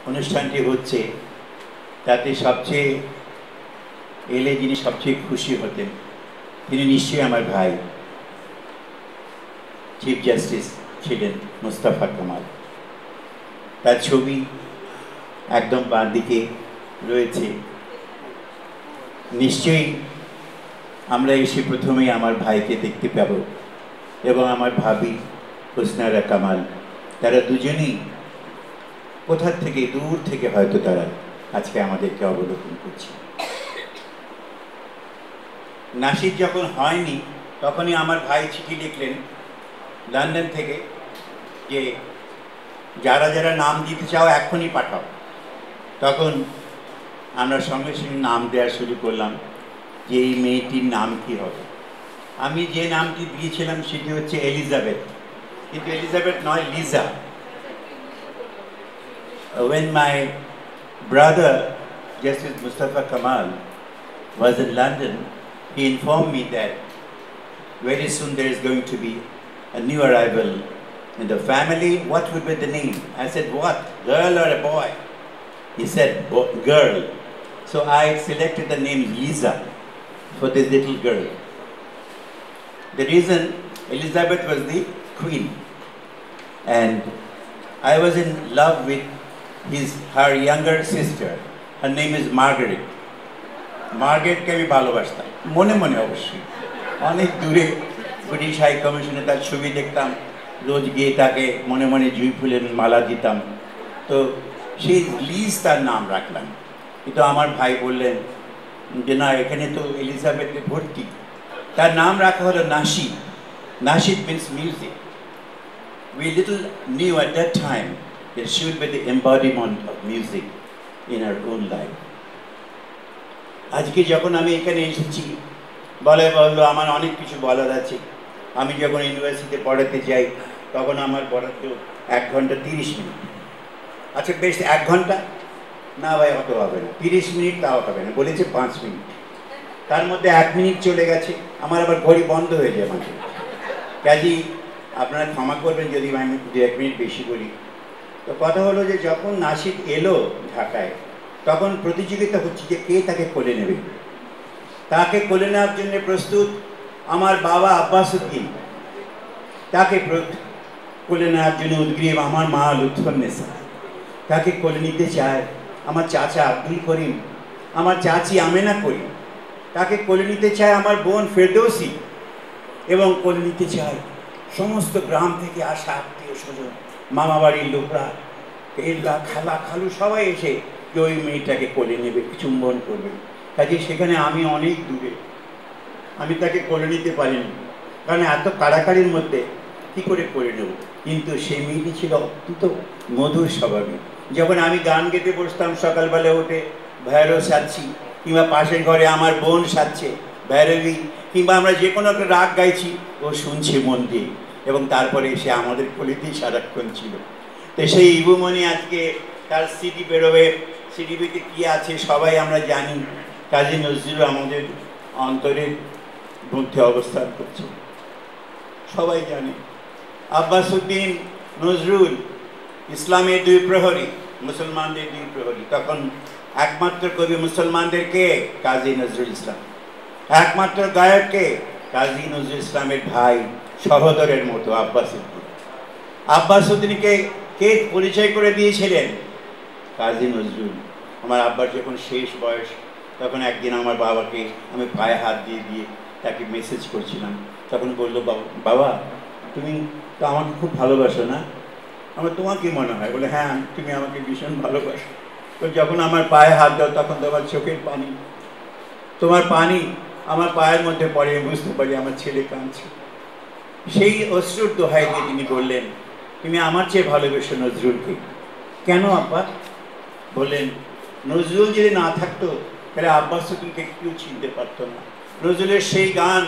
অনুষ্ঠানটি হচ্ছে তাতে সবচেয়ে এলে যিনি সবচেয়ে খুশি হতেন তিনি নিশ্চয়ই আমার ভাই চিফ জাস্টিস ছিলেন মুস্তাফা কামাল। তার ছবি একদম বাঁ দিকে রয়েছে। নিশ্চয়ই আমরা এসে প্রথমেই আমার ভাইকে দেখতে পাব এবং আমার ভাবি হুসনারা কামাল, তারা দুজনেই কোথা থেকে দূর থেকে হয়তো তারা আজকে আমাদেরকে অবলোকন করছে। নাসির যখন হয়নি তখনই আমার ভাই চিঠি লিখলেন লন্ডন থেকে যে যারা যারা নাম দিতে চাও এখনই পাঠাও। তখন আমরা সঙ্গে সঙ্গে নাম দেওয়া শুরু করলাম যে এই মেয়েটির নাম কি হবে। আমি যে নামটি দিয়েছিলাম সেটি হচ্ছে এলিজাবেথ, কিন্তু এলিজাবেথ নয়, Liza. When my brother Justice Mustafa Kamal was in London, he informed me that very soon there is going to be a new arrival in the family. What would be the name? I said, what? Girl or a boy? He said, girl. So I selected the name Lisa for this little girl. The reason Elizabeth was the queen, and I was in love with her younger sister. Her name is Margaret. Margaret কে আমি ভালোবাসতাম মনে মনে, অবশ্যই অনেক দূরে British high কমিশনে তার ছবি দেখতাম, রোজ গিয়ে তাকে মনে মনে জুঁই ফুলের মালা দিতাম। তো সেই লিজ তার নাম রাখলাম। কিন্তু আমার ভাই বললেন যে না, এখানে তো এলিজাবেথে ভর্তি, তার নাম রাখা হলো nasheed. Nasheed means music. We little knew at that time that she would be the embodiment of music in her own life. আজকে যখন আমি এখানে এসেছি বললো আমার অনেক কিছু বলার আছে। আমি যখন ইউনিভার্সিটিতে পড়াতে যাই তখন আমার বরাদ্দ 1 ঘন্টা 30 মিনিট। আচ্ছা বেশ, 1 ঘন্টা না ভাই, অত হবে না, 30 মিনিট তাও হবে না, বলেছে 5 মিনিট। তার মধ্যে 1 মিনিট চলে গেছে, আমার আবার ঘড়ি বন্ধ হয়ে যায় মাঝে। কাজেই আপনারা ক্ষমা করবেন যদি আমি 2-1 মিনিট বেশি বলি। তো কথা হলো যে যখন নাসিদ এলো ঢাকায় তখন প্রতিযোগিতা হচ্ছে যে কে তাকে কোলে নেবে। তাকে কোলে নেওয়ার জন্য প্রস্তুত আমার বাবা আব্বাসউদ্দিন, তাকে কোলে নেওয়ার জন্য উদ্গ্রীব আমার মা লুৎফুন্নেসা, তাকে কোলে নিতে চায় আমার চাচা আব্দুল করিম, আমার চাচি আমেনা করিম, তাকে কোলে নিতে চায় আমার বোন ফেরদৌসি, এবং কোলে নিতে চায় সমস্ত গ্রাম থেকে আসা আত্মীয় স্বজন, মামা বাড়ির লোকরা, এল্লা খালা খালু সবাই এসে যে ওই মেয়েটাকে কোলে নেবে, চুম্বন করবে। কাজে সেখানে আমি অনেক দূরে, আমি তাকে কোলে নিতে পারিনি, কারণ এত কাড়াকাড়ির মধ্যে কী করে কোলে নেব। কিন্তু সেই মেয়েটি ছিল অত্যন্ত মধুর স্বভাবের। যখন আমি গান গেতে বসতাম সকালবেলা উঠে, ভৈরব সাজছি, কিংবা পাশের ঘরে আমার বোন সাজছে ভৈরবী, কিংবা আমরা যে কোনো একটা রাগ গাইছি, ও শুনছে মন দিয়ে, এবং তারপরে সে আমাদের কোলেতেই সারাক্ষণ ছিল। তো সেই ইবুমণি আজকে তার সিডি বেরোবে, সিডিবিতে কী আছে সবাই আমরা জানি। কাজী নজরুল আমাদের অন্তরের মধ্যে অবস্থান করছে, সবাই জানে। আব্বাসউদ্দিন নজরুল ইসলামের 2 প্রহরী, মুসলমানদের 2 প্রহরী। তখন একমাত্র কবি মুসলমানদেরকে কাজী নজরুল ইসলাম, একমাত্র গায়ককে কাজী নজরুল ইসলামের ভাই সহোদরের মতো আব্বাসউদ্দিন। আব্বাসউদ্দিনকে কে পরিচয় করে দিয়েছিলেন? কাজী নজরুল। আমার আব্বার যখন শেষ বয়স তখন একদিন আমার বাবাকে আমি পায়ে হাত দিয়ে দিয়ে তাকে মেসেজ করছিলাম। তখন বললো, বাবা তুমি তো আমাকে খুব ভালোবাসো না? আমার তোমার কি মনে হয়? বলে হ্যাঁ, তুমি আমাকে ভীষণ ভালোবাসো। তো যখন আমার পায়ে হাত দাও তখন তোমার চোখের পানি, তোমার পানি আমার পায়ের মধ্যে পড়ে, বুঝতে পারি আমার ছেলে কাঁদছে। সেই অশ্রুর দোহাই দিয়ে তিনি বললেন, তুমি আমার চেয়ে ভালোবেসো নজরুলকে। কেন আব্বা? বললেন, নজরুল যদি না থাকতো তাহলে আব্বাসউদ্দিনকে কেউ চিনতে পারতো না। নজরুলের সেই গান,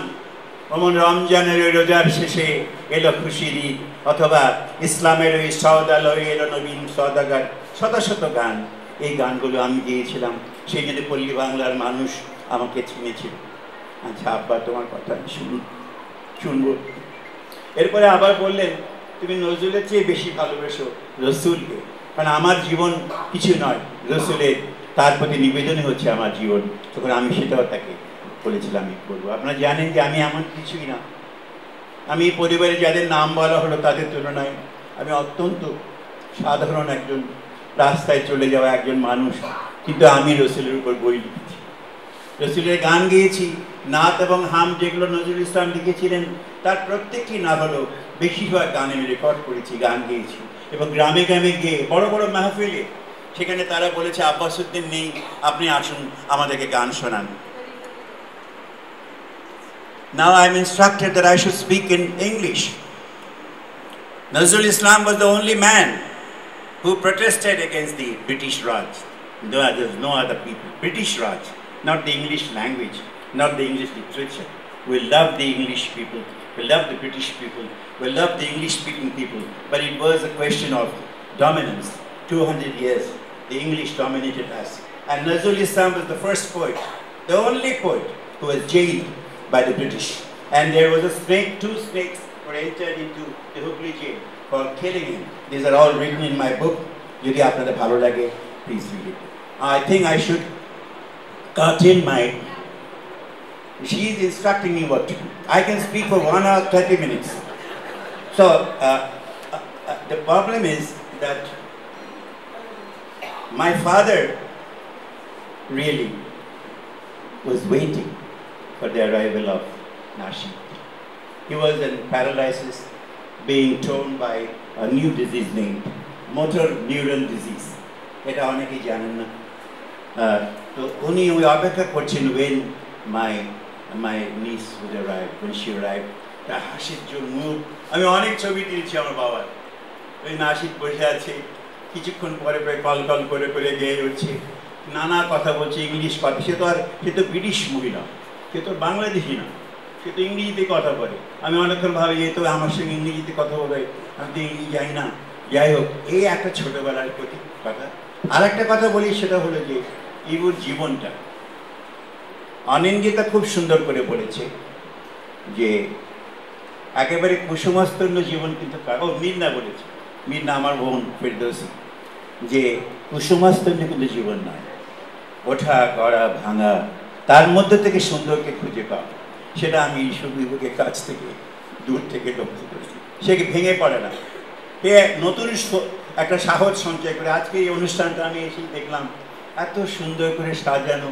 যেমন রমজানের ওই রোজার শেষে এলো খুশির ঈদ, অথবা ইসলামের ওই সওদালয়ে এলো নবীন সওদাগার, শত শত গান, এই গানগুলো আমি গিয়েছিলাম, সেই জন্য পল্লী বাংলার মানুষ আমাকে চিনেছিল। আচ্ছা আব্বা, তোমার কথা আমি শুনবো। এরপরে আবার বললেন, তুমি নজরুলের চেয়ে বেশি ভালোবেসো রসুলকে। কারণ আমার জীবন কিছু নয়, রসুলের তার প্রতি নিবেদনই হচ্ছে আমার জীবন। তখন আমি সেটাও তাকে বলেছিলাম আমি করবো। আপনারা জানেন যে আমি এমন কিছুই না, আমি পরিবারে যাদের নাম বলা হলো তাদের তুলনায় আমি অত্যন্ত সাধারণ একজন রাস্তায় চলে যাওয়া একজন মানুষ, কিন্তু আমি রসুলের উপর বই লিখেছি, রসুলের গান গেয়েছি। নাত এবং হাম যেগুলো নজরুল ইসলাম লিখেছিলেন তার প্রত্যেকটি না হলেও বেশিরভাগ গান আমি রেকর্ড করেছি, গান গেয়েছি। এবং গ্রামে গ্রামে গিয়ে বড় বড় মাহফিলে সেখানে তারা বলেছে আব্বাসউদ্দিন নেই, আপনি আসুন আমাদেরকে গান শোনান। Now I am instructed that I should speak in English. Nazrul Islam was the only man who protested against the British Raj. There's no other people. British Raj, not the English language, not the English literature. We love the English people, we love the British people, we love the English-speaking people, but it was a question of dominance. 200 years, the English dominated us. And Nazrul Islam was the first poet, the only poet who was jailed by the British. And there was a snake, 2 snakes were entered into the Hooghly jail for killing him. These are all written in my book. Jodi apnader bhalo lage, please read it. I think I should cut in my... She is instructing me what to do. I can speak for 1 hour 30 minutes. So the problem is that my father really was waiting for the arrival of Nashik. He was in paralysis, being torn by a new disease named motor neuron disease. Eta oneke janen na. To uni oy opekha korchen when my niece would arrive. When she arrived, ta hashir jo mukh ami onek chobi diyechi amar babar. Oy Nashik boshe ache, কিছুক্ষণ পরে পরে call call করে করে গেয়ে উঠছে, নানা কথা বলছে, ইংলিশ কথা। সে তো ব্রিটিশ মহিলা, সে তো বাংলাদেশি না, সে তো ইংরেজিতে কথা বলে। আমি অনেকক্ষণ ভাবি এ তো আমার সঙ্গে ইংরেজিতে কথা বলে, আমি তো ইংরেজি জানি না। যাই হোক, এই একটা ছোটোবেলার প্রতি কথা। আর একটা কথা বলি, সেটা হলো যে ইবুর জীবনটা অনিন্দিতা খুব সুন্দর করে বলেছে যে একেবারে কুসুমস্তন্য জীবন কিন্তু মীরনা বলেছে, মীরনা আমার বোন ফেরদৌসী, যে কুসুমস্তন্য কিন্তু জীবন নয়, ওঠা গড়া ভাঙা, তার মধ্যে থেকে সুন্দরকে খুঁজে পাওয়া। সেটা আমি সুবিবেকের কাছ থেকে দূর থেকে লক্ষ্য করেছি। সে ভেঙে পড়ে না, সে নতুন একটা সাহস সঞ্চয় করে। আজকে এই অনুষ্ঠানটা আমি এসে দেখলাম এত সুন্দর করে সাজানো,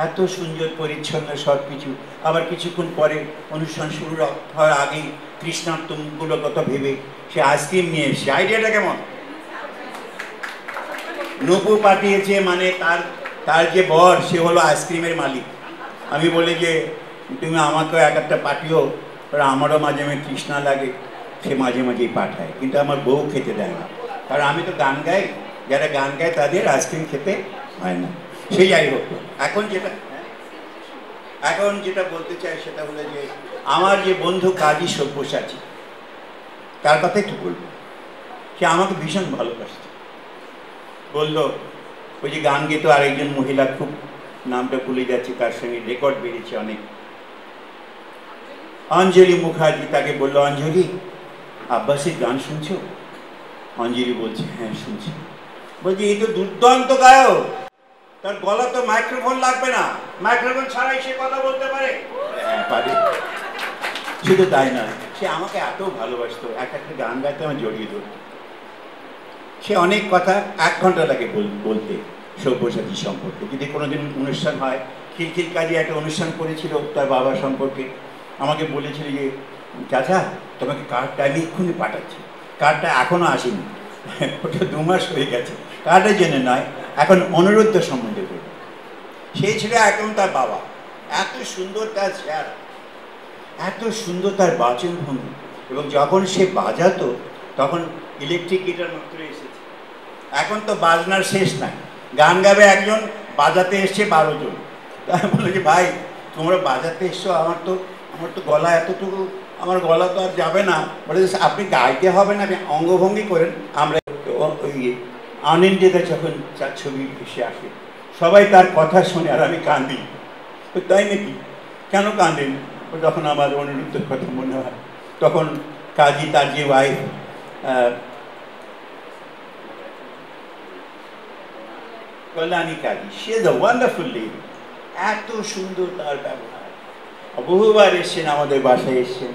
এত সুন্দর পরিচ্ছন্ন সব কিছু। আবার কিছুক্ষণ পরে অনুষ্ঠান শুরু হওয়ার আগেই কৃষ্ণার্থগুলো কত ভেবে সে আইসক্রিম নিয়ে এসছে। আইডিয়াটা কেমন? নূপুর পাঠিয়েছে, মানে তার যে বর সে হলো আইসক্রিমের মালিক। আমি বলি যে তুমি আমাকেও একটা পাঠিও, আমারও মাঝে মাঝে তৃষ্ণা লাগে, সে মাঝে মাঝেই পাঠায়, কিন্তু আমার বউ খেতে দেয় না, কারণ আমি তো গান গাই, যারা গান গায় তাদের আইসক্রিম খেতে হয় না। সে যাই হোক, এখন যেটা বলতে চাই সেটা হলো যে আমার যে বন্ধু কাজী সব্যসাচী, তার কথা একটু বলবো। সে আমাকে ভীষণ ভালোবাসত। বললো ওই যে গান গেতো আরেকজন মহিলা, খুব নামটা ভুলে যাচ্ছে, তার সঙ্গে রেকর্ড বেরিয়েছে অনেক, অঞ্জলি মুখার্জি, তাকে বললো অঞ্জলি আব্বাসের গান শুনছো? অঞ্জলি বলছে হ্যাঁ শুনছি। বলছি এই তো দুর্দান্ত গায়ক, তার গলা তো মাইক্রোফোন লাগবে না, মাইক্রোফোন ছাড়াই সে কথা বলতে পারে। হ্যাঁ পারে। শুধু তাই নয়, সে আমাকে এত ভালোবাসতো, একটা গান গাইতে আমার জড়িয়ে ধরত। সে অনেক কথা 1 ঘন্টা লাগে বলতে সব্যসাচী সম্পর্কে। যদি কোনোদিন অনুষ্ঠান হয়, খিলখিল কাজে একটা অনুষ্ঠান করেছিল তার বাবা সম্পর্কে, আমাকে বলেছিল যে চাচা তোমাকে কার্ডটা আমি এক্ষুনি পাঠাচ্ছি। কার্ডটা এখনও আসেনি, ওটা 2 মাস হয়ে গেছে। কার্ডের জন্য নয়, এখন অনুরোধ সম্বন্ধে বলব। সেই ছিল এখন তার বাবা, এত সুন্দর তার চেহারা, এত সুন্দর তার বাচনভঙ্গি, এবং যখন সে বাজাতো তখন ইলেকট্রিক গিটার মাত্র এসেছে। এখন তো বাজনার শেষ নাই, গান গাবে একজন, বাজাতে এসছে 12 জন। তাই বলে যে ভাই তোমরা বাজাতে এসছো, আমার তো গলা এতটুকু, আমার গলা তো আর যাবে না। বলে আপনি গাইতে হবে না, আপনি অঙ্গভঙ্গি করেন। আমরা ওই আনন্দিতা যখন তার ছবি এসে আসে, সবাই তার কথা শুনে আর আমি কাঁদি। তাই নাকি? কেন কাঁদেন? যখন আমার অনিরুদ্ধের কথা মনে হয়, তখন কাজী তার যে wife Kalyani Kazi, she is a wonderful lady. এত সুন্দর তার ব্যবহার। বহুবার এসছেন, আমাদের বাসায় এসছেন,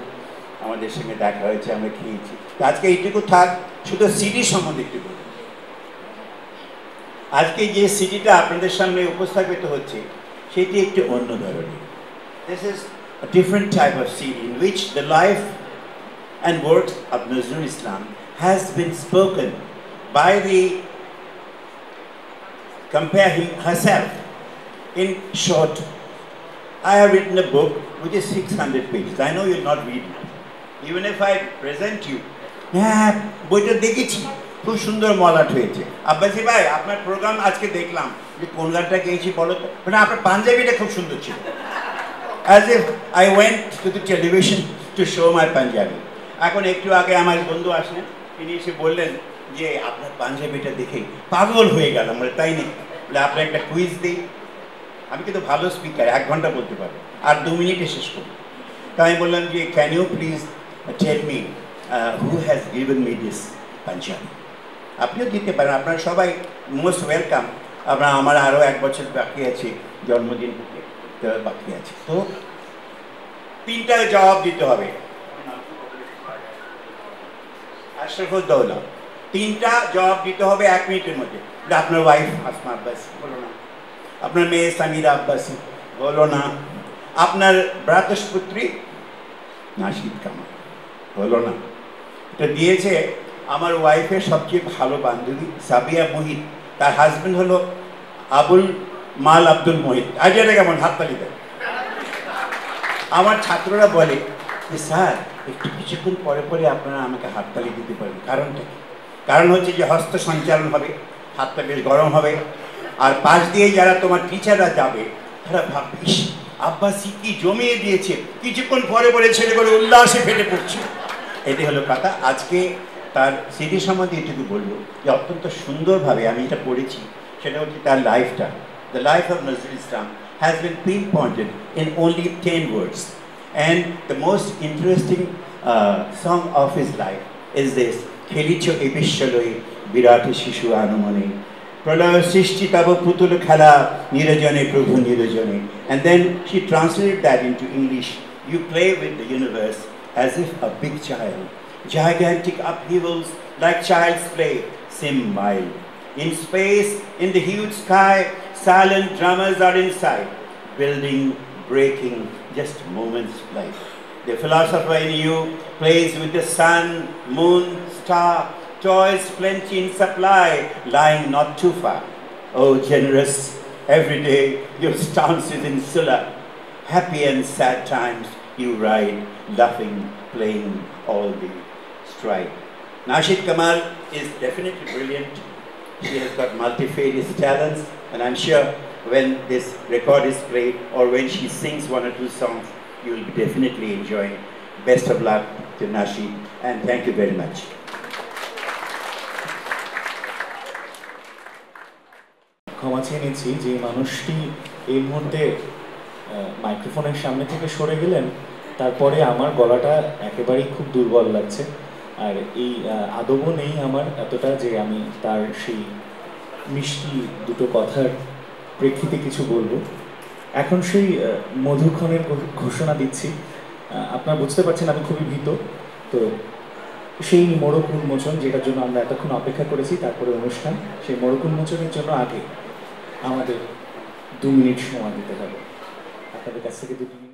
আমাদের সঙ্গে দেখা হয়েছে, আমরা খেয়েছি। আজকে এইটুকু থাক, শুধু সিডি সম্বন্ধে একটু বলি। আজকে যে সিডিটা আপনাদের সামনে উপস্থাপিত হচ্ছে সেটি একটি অন্য ধরনের। This is a different type of CD in which the life and works of Nazrul Islam has been spoken by the compare herself. In short, I have written a book which is 600 pages. I know you'll not read it. Even if I present you, হ্যাঁ বইটা দেখেছি, খুব সুন্দর মলাট হয়েছে। আব্বাসী ভাই, আপনার programme আজকে দেখলাম, যে কোন গানটা গেয়েছি বলো তো, মানে আপনার পাঞ্জাবিটা খুব সুন্দর ছিল। As if I went to the television to show my Punjabi. এখন একটু আগে আমার বন্ধু আসলেন, তিনি এসে বললেন যে আপনার পাঞ্জাবিটা দেখে পাগল হয়ে গেলাম। বলে তাই নেই, বলে আপনার একটা কুইজ দিই। আমি কিন্তু ভালো স্পিকার, 1 ঘন্টা বলতে পারবো, আর 2 মিনিটে শেষ করবো। তাই আমি বললাম যে can you please tell me who has given me this Punjabi. আপনিও দিতে পারেন, আপনারা সবাই মোস্ট ওয়েলকাম। আপনার আমার আরও 1 বছর বাকি আছে, জন্মদিন বাকি আছে। তো 3টা জবাব দিতে হবে। আশরাফুদ্দৌলা, 3টা জবাব দিতে হবে 1 মিনিটের মধ্যে। আপনার ওয়াইফ আসমা আব্বাসী, বলো না। আপনার মেয়ে সামিরা আব্বাসী, বলো না। আপনার ভ্রাতুষ্পুত্রী নাশিদ কামাল, বলো না। এটা দিয়েছে আমার ওয়াইফের সবচেয়ে ভালো বান্ধবী সাবিয়া মোহিত, তার হাজবেন্ড হলো আবুল মাল আব্দুল মোহিত। আইডিয়াটা কেমন? হাততালি দেয়। আমার ছাত্ররা বলে যে স্যার একটু কিছুক্ষণ পরে পরে আপনারা আমাকে হাততালি দিতে পারেন, কারণটা কি? কারণ হচ্ছে যে হস্ত সঞ্চালন হবে, হাতটা বেশ গরম হবে, আর পাশ দিয়ে যারা তোমার টিচাররা যাবে তারা ভাববে ইস আব্বাসী কি জমিয়ে দিয়েছে, কিছুক্ষণ পরে পরে ছেলেগুলো উল্লাসে ফেটে পড়ছে। এটি হলো কথা। আজকে তার সিডি সম্বন্ধে এটুকু বলবো যে অত্যন্ত সুন্দরভাবে আমি এটা পড়েছি, সেটা হচ্ছে তার লাইফটা। The life of Nazrul Islam has been pinpointed in only 10 words. And the most interesting song of his life is this, Khelicho ebishaloi birate shishu anumane pralaya srishti tabo putul khela nirajane prabhu nirajane. And then she translated that into English. You play with the universe as if a big child. Gigantic upheavals like child's play seem mild. In space, in the huge sky, silent drummers are inside, building, breaking, just moments life. The philosopher in you plays with the sun, moon, star, toys plenty in supply, lying not too far. Oh, generous, every day your stance is insular. Happy and sad times you ride, laughing, playing all the stride. Nashid Kamal is definitely brilliant. She has got multifarious talents, and I'm sure when this record is played or when she sings 1 or 2 songs, you will be definitely enjoying. Best of luck to Nashid, and thank you very much. ক্ষমা চেয়ে নিচ্ছি যে মানুষটি এই মুহূর্তে মাইক্রোফোনের সামনে থেকে সরে গেলেন, তারপরে আমার গলাটা একেবারেই খুব দুর্বল লাগছে। আর এই আদবও নেই আমার এতটা যে আমি তার সেই মিষ্টি দুটো কথার প্রেক্ষিতে কিছু বলবো। এখন সেই মধুক্ষণের ঘোষণা দিচ্ছি। আপনারা বুঝতে পারছেন আমি খুবই ভীত। তো সেই মোড়ক উন্মোচন, যেটার জন্য আমরা এতক্ষণ অপেক্ষা করেছি, তারপরে অনুষ্ঠান, সেই মোড়ক উন্মোচনের জন্য আগে আমাদের 2 মিনিট সময় দিতে হবে। আপনাদের কাছ থেকে 2 মিনিট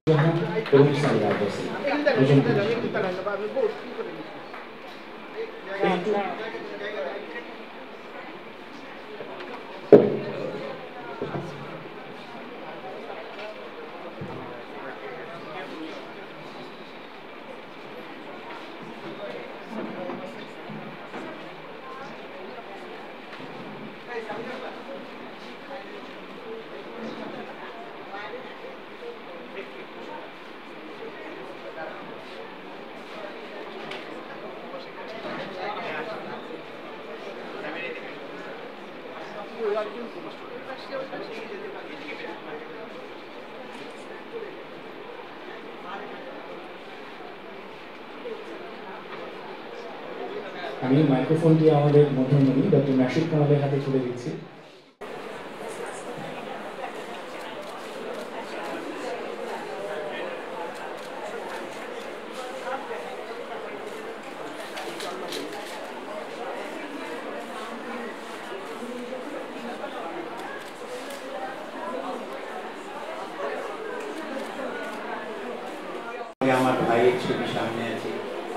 আমি মাইক্রোফোনটি আমাদের মধ্যমণি ডক্টর নাশিদ কামালের হাতে তুলে দিচ্ছি।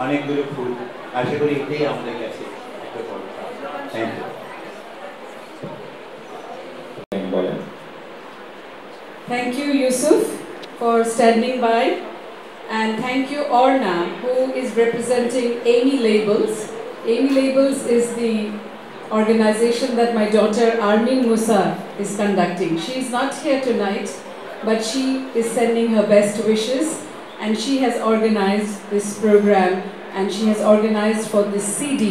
অনেকগুলো ফুল আশা করি এটাই আমাদের কাছে একটা বড় thank you Thank you, Yusuf, for standing by, and thank you, Orna, who is representing Amy Labels. Amy Labels is the organization that my daughter Armin Musa is conducting. She is not here tonight, but she is sending her best wishes, and she has organized this program, and she has organized for this CD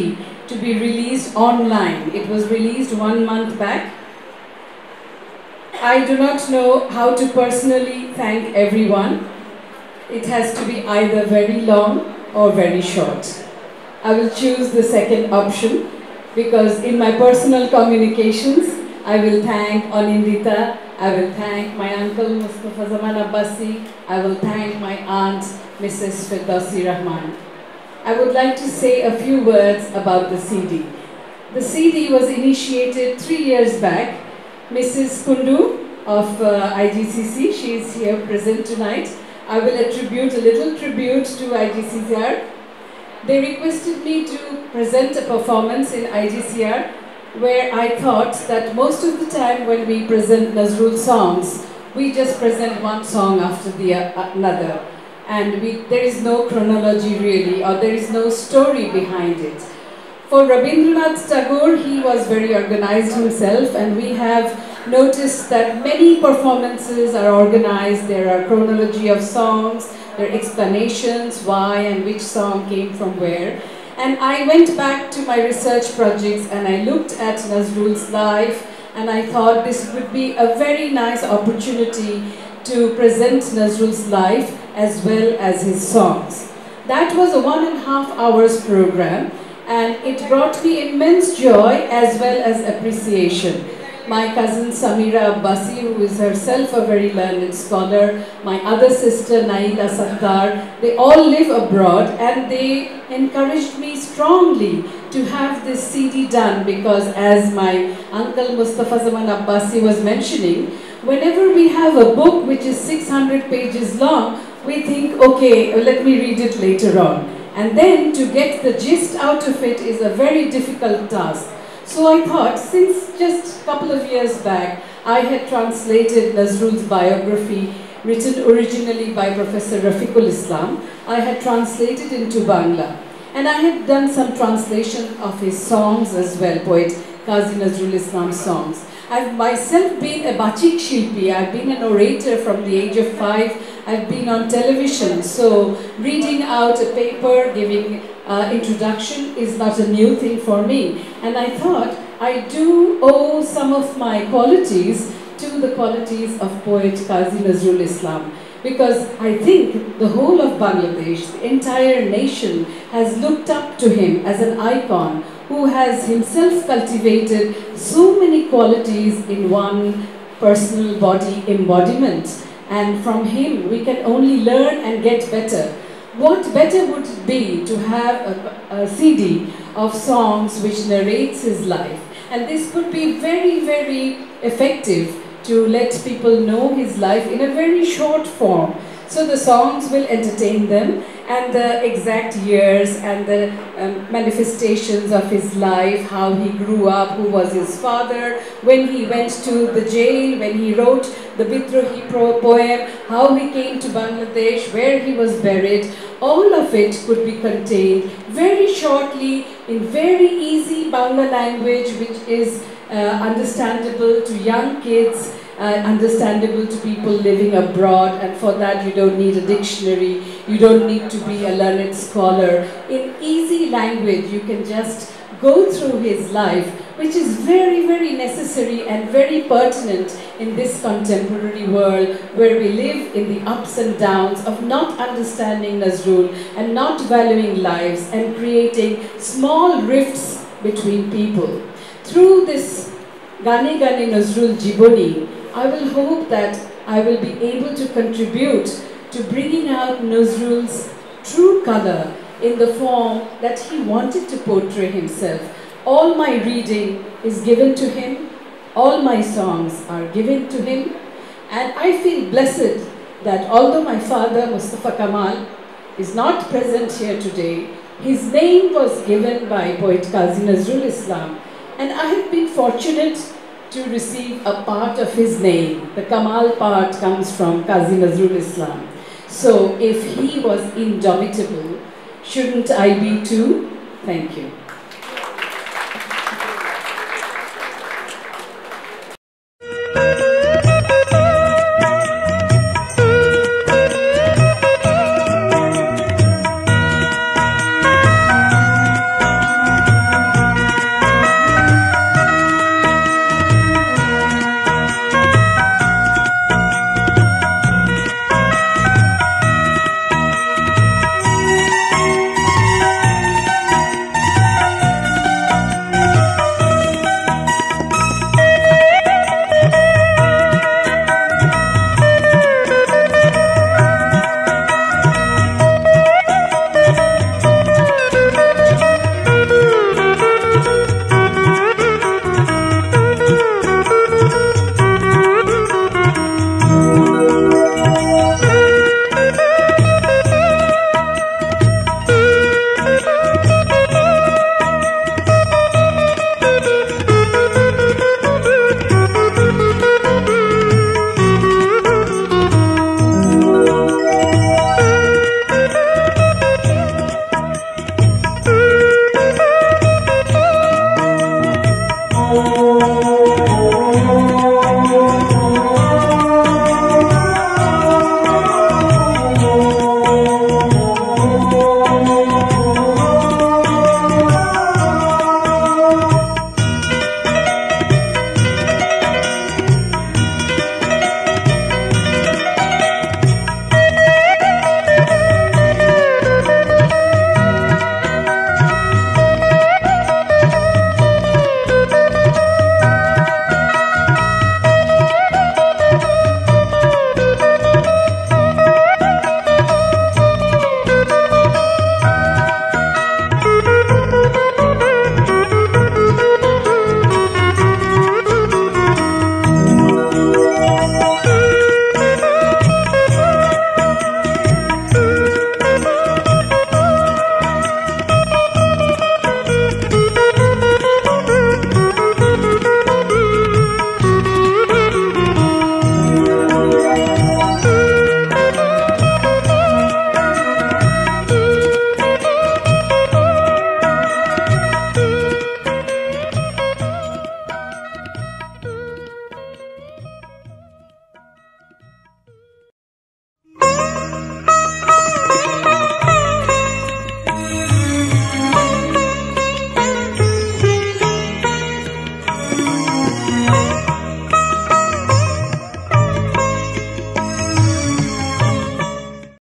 to be released online. It was released 1 month back. I do not know how to personally thank everyone. It has to be either very long or very short. I will choose the second option because in my personal communications, I will thank Onindita, I will thank my uncle Mustafa Zaman Abbasi, I will thank my aunt Mrs. Firdausi Rahman. I would like to say a few words about the CD. The CD was initiated 3 years back. Mrs. Kundu of IGCC, she is here present tonight. I will attribute a little tribute to IGCCR. They requested me to present a performance in IGCR where I thought that most of the time when we present Nazrul songs, we just present one song after the another. And there is no chronology really, or there is no story behind it. For Rabindranath Tagore, he was very organized himself, and we have noticed that many performances are organized. There are chronology of songs, there are explanations why and which song came from where. And I went back to my research projects and I looked at Nazrul's life, and I thought this would be a very nice opportunity to present Nazrul's life as well as his songs. That was a 1.5 hours program, and it brought me immense joy as well as appreciation. My cousin Samira Abbasi, who is herself a very learned scholar, my other sister Naila Sattar, they all live abroad, and they encouraged me strongly to have this CD done because, as my uncle Mustafa Zaman Abbasi was mentioning, whenever we have a book which is 600 pages long, we think, okay, let me read it later on. And then to get the gist out of it is a very difficult task. So I thought, since just a couple of years back, I had translated Nazrul's biography, written originally by Professor Rafiqul Islam, I had translated into Bangla. And I had done some translation of his songs as well, poet Qazi Nazrul Islam's songs. I've myself been a Bachik Shilpi, I've been an orator from the age of 5, I've been on television, so reading out a paper, giving introduction is not a new thing for me. And I thought I do owe some of my qualities to the qualities of poet Qazi Nazrul Islam, because I think the whole of Bangladesh, the entire nation, has looked up to him as an icon who has himself cultivated so many qualities in one personal body embodiment. And from him we can only learn and get better. What better would it be to have a CD of songs which narrates his life? And this could be very, very effective to let people know his life in a very short form. So the songs will entertain them, and the exact years and the manifestations of his life, how he grew up, who was his father, when he went to the jail, when he wrote the Bidrohi poem, how he came to Bangladesh, where he was buried, all of it could be contained very shortly in very easy Bangla language, which is understandable to young kids, understandable to people living abroad, and for that you don't need a dictionary, you don't need to be a learned scholar. In easy language you can just go through his life, which is very, very necessary and very pertinent in this contemporary world where we live in the ups and downs of not understanding Nazrul and not valuing lives and creating small rifts between people. Through this Gane Gane Nazrul Jiboni, I will hope that I will be able to contribute to bringing out Nazrul's true color in the form that he wanted to portray himself. All my reading is given to him, all my songs are given to him, and I feel blessed that although my father Mustafa Kamal is not present here today, His name was given by poet Qazi Nazrul Islam, and I have been fortunate to receive a part of his name. The Kamal part comes from Qazi Nazrul Islam. So if he was indomitable, shouldn't I be too? Thank you.